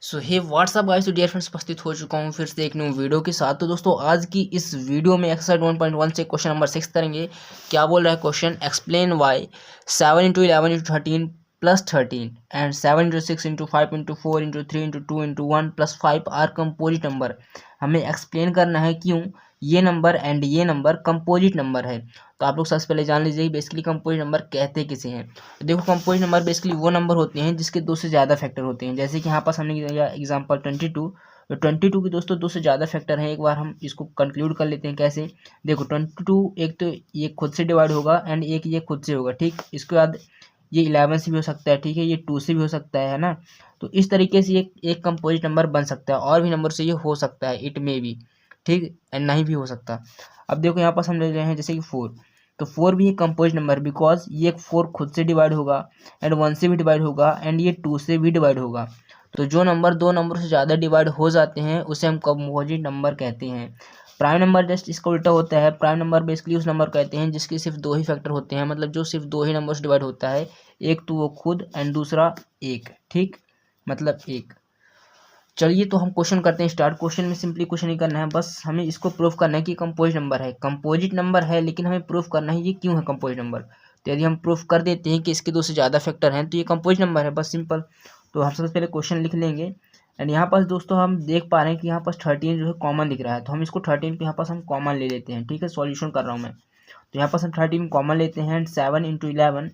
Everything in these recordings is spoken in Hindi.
सो हे व्हाट्सअप गाइस, तो डियर फ्रेंड्स उपस्थित हो चुका हूँ फिर से एक न्यू वीडियो के साथ। तो दोस्तों आज की इस वीडियो में एक्सरसाइज 1.1 से क्वेश्चन नंबर 6 करेंगे। क्या बोल रहा है question, explain why 7 into 11 into 13 plus 13 and 7 into 6 into 5 into 4 into 3 into 2 into 1 plus 5 are composite number. हमें एक्सप्लेन करना है क्यों ये नंबर एंड ये नंबर कंपोजिट नंबर है। तो आप लोग सबसे पहले जान लीजिए बेसिकली कंपोजिट नंबर कहते किसे हैं। तो देखो, कंपोजिट नंबर बेसिकली वो नंबर होते हैं जिसके दो से ज़्यादा फैक्टर होते हैं। जैसे कि यहाँ पास हमने दिया एग्जांपल 22। तो 22 के दोस्तों दो से ज़्यादा फैक्टर हैं। एक बार हम इसको कंक्लूड कर लेते हैं कैसे। देखो 22 एक तो ये खुद से डिवाइड होगा एंड एक ये खुद से होगा, ठीक। इसके बाद ये 11 से भी हो सकता है, ठीक है, ये 2 से भी हो सकता है ना। तो इस तरीके से एक कंपोजिट नंबर बन सकता है। और भी नंबर से ये हो सकता है, इट मे बी, ठीक, एंड नहीं भी हो सकता। अब देखो यहाँ पास हम ले रहे हैं जैसे कि 4। तो 4 भी एक कंपोजिट नंबर, बिकॉज ये 4 खुद से डिवाइड होगा एंड 1 से भी डिवाइड होगा एंड ये 2 से भी डिवाइड होगा। तो जो नंबर दो नंबर से ज़्यादा डिवाइड हो जाते हैं उसे हम कंपोजिट नंबर कहते हैं। प्राइम नंबर जस्ट इसका उल्टा होता है। प्राइम नंबर बेसिकली उस नंबर कहते हैं जिसके सिर्फ दो ही फैक्टर होते हैं, मतलब जो सिर्फ दो ही नंबर से डिवाइड होता है। एक तो वो खुद एंड दूसरा एक, ठीक, मतलब एक। चलिए तो हम क्वेश्चन करते हैं स्टार्ट। क्वेश्चन में सिंपली कुछ नहीं करना है, बस हमें इसको प्रूफ करना है कि कंपोजिट नंबर है। कंपोजिट नंबर है लेकिन हमें प्रूफ करना है ये क्यों है कंपोजिट नंबर। तो यदि हम प्रूफ कर देते हैं कि इसके दो से ज़्यादा फैक्टर हैं तो ये कंपोजिट नंबर है, बस सिंपल। तो हम सबसे पहले क्वेश्चन लिख लेंगे एंड यहाँ पास दोस्तों हम देख पा रहे हैं कि यहाँ पास 13 जो है कॉमन दिख रहा है। तो हम इसको 13 पे यहाँ पास हम कॉमन ले लेते हैं, ठीक है। सॉल्यूशन कर रहा हूँ मैं। तो यहाँ पास हम 13 कॉमन लेते हैं एंड 7 इंटू 11,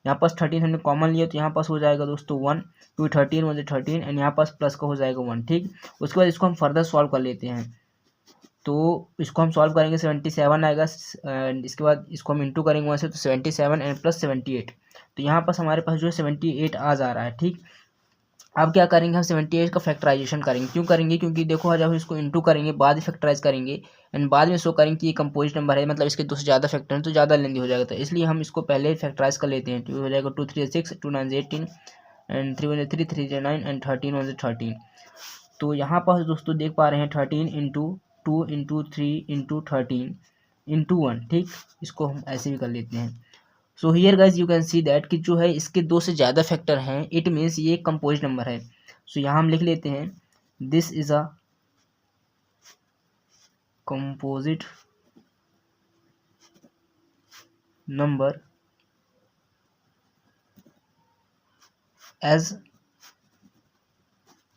यहाँ पास 13 हमने कॉमन लिया तो यहाँ पास हो जाएगा दोस्तों 1, क्योंकि 13 1 13 एंड यहाँ पास प्लस का हो जाएगा 1, ठीक। उसके बाद इसको हम फर्दर सॉल्व कर लेते हैं। तो इसको हम सॉल्व करेंगे 77 आएगा एंड इसके बाद इसको हम इंटू करेंगे 1 से, तो 77 एंड प्लस 78। तो यहाँ पास हमारे पास जो है 78 आ जा रहा है, ठीक। अब क्या करेंगे, हम 78 का फैक्टराइजेशन करेंगे। क्यों करेंगे, क्योंकि देखो जब इसको इंटू करेंगे बाद में फैक्टराइज करेंगे एंड बाद में शो करेंगे कि ये कंपोजिट नंबर है, मतलब इसके दो से ज़्यादा फैक्टर हैं तो ज़्यादा लेंदी हो जाएगा। तो इसलिए हम इसको पहले फैक्टराइज कर लेते हैं। तो हो जाएगा 2 3 6 2 9 18 एंड 3 1 3 3 9 एंड 13 1 13। तो यहाँ पर दोस्तों देख पा रहे हैं 13 इंटू 2 इंटू 3 इंटू 13 इंटू 1, ठीक। इसको हम ऐसे भी कर लेते हैं। So here guys you can see that कि जो है इसके दो से ज़्यादा फैक्टर हैं, इट मीन्स ये कंपोजिट नंबर है। सो यहाँ हम लिख लेते हैं this is a composite number as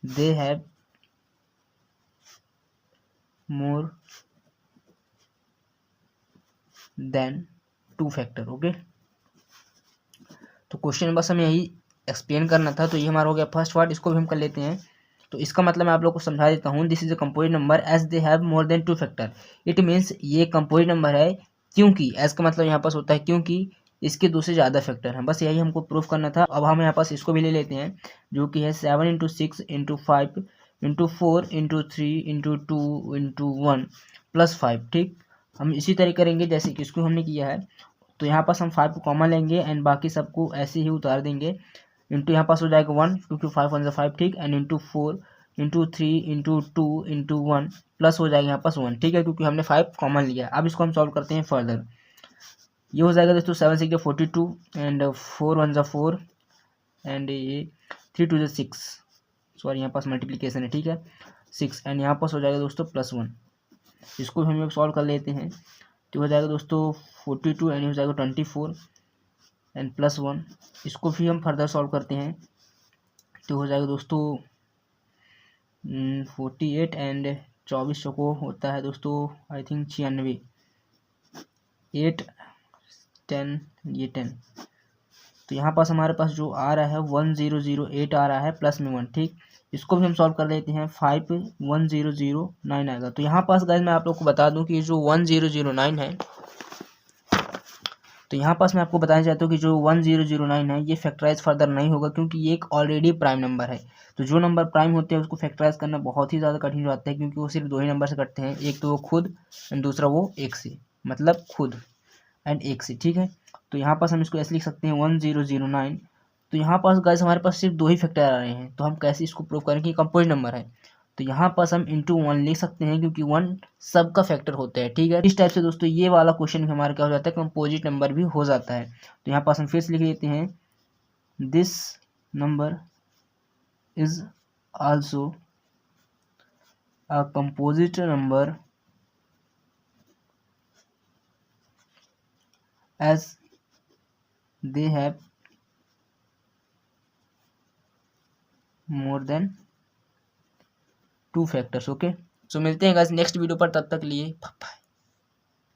they have more than 2 factor. Okay, तो क्वेश्चन बस हमें यही एक्सप्लेन करना था। तो ये हमारा हो गया फर्स्ट पार्ट, इसको भी हम कर लेते हैं। तो इसका मतलब मैं आप लोग को समझा देता हूँ। This is a composite number as they have more than 2 factor. It means ये कंपोजिट नंबर है क्योंकि, एज का मतलब यहाँ पास होता है क्योंकि इसके दो से ज़्यादा फैक्टर हैं। बस यही हमको प्रूफ करना था। अब हम यहाँ पास इसको भी ले लेते हैं जो कि है 7 into 6 into 5 into 4 into 3 into 2 into 1 plus 5, ठीक। हम इसी तरह करेंगे जैसे कि इसको हमने किया है। तो यहाँ पास हम 5 को कॉमन लेंगे एंड बाकी सबको ऐसे ही उतार देंगे। इंटू यहाँ पास हो जाएगा 1 क्योंकि 5 1 5, ठीक, and into 4 into 3 into 2 into 1 plus हो जाएगा यहाँ पास 1, ठीक है, क्योंकि हमने 5 कॉमन लिया। अब इसको हम सॉल्व करते हैं फर्दर। ये हो जाएगा दोस्तों 7 6 42 एंड 4 1 4 एंड ये 3 2 6, सॉरी यहाँ पास मल्टीप्लीकेशन है, ठीक है, 6 एंड यहाँ पास हो जाएगा दोस्तों प्लस 1। इसको हम लोग सॉल्व कर लेते हैं। तो हो जाएगा दोस्तों 42 एंड हो जाएगा 24 एंड प्लस 1। इसको भी हम फर्दर सॉल्व करते हैं। तो हो जाएगा दोस्तों 48 एंड 24 को होता है दोस्तों आई थिंक 96, 8 10 ये 10। तो यहाँ पास हमारे पास जो आ रहा है 1008 आ रहा है प्लस में 1, ठीक। इसको भी हम सॉल्व कर लेते हैं। 5 1009 आएगा। तो यहाँ पास गाइस मैं आप लोग को बता दूं कि जो 1009 है, तो यहाँ पास मैं आपको बताना चाहता हूँ कि जो 1009 है ये फैक्टराइज फर्दर नहीं होगा क्योंकि ये एक ऑलरेडी प्राइम नंबर है। तो जो नंबर प्राइम होते हैं उसको फैक्टराइज करना बहुत ही ज़्यादा कठिन हो जाता है क्योंकि वो सिर्फ दो ही नंबर से कटते हैं। एक तो वो खुद एंड दूसरा वो एक से, मतलब खुद एंड एक से, ठीक है। तो यहाँ पास हम इसको ऐसे लिख सकते हैं 1009। तो यहाँ पास गाइस हमारे पास सिर्फ दो ही फैक्टर आ रहे हैं, तो हम कैसे इसको प्रूव करें कि कंपोजिट नंबर है। तो यहाँ पास हम इंटू 1 लिख सकते हैं क्योंकि 1 सबका फैक्टर होता है, ठीक है। इस टाइप से दोस्तों ये वाला क्वेश्चन हमारा क्या हो जाता है, कंपोजिट नंबर भी हो जाता है। तो यहाँ पास हम फिर से लिख लेते हैं this number is also a composite number as they have more than 2 factors. Okay, so मिलते हैं गाइस नेक्स्ट वीडियो पर, तब तक लिए बाय।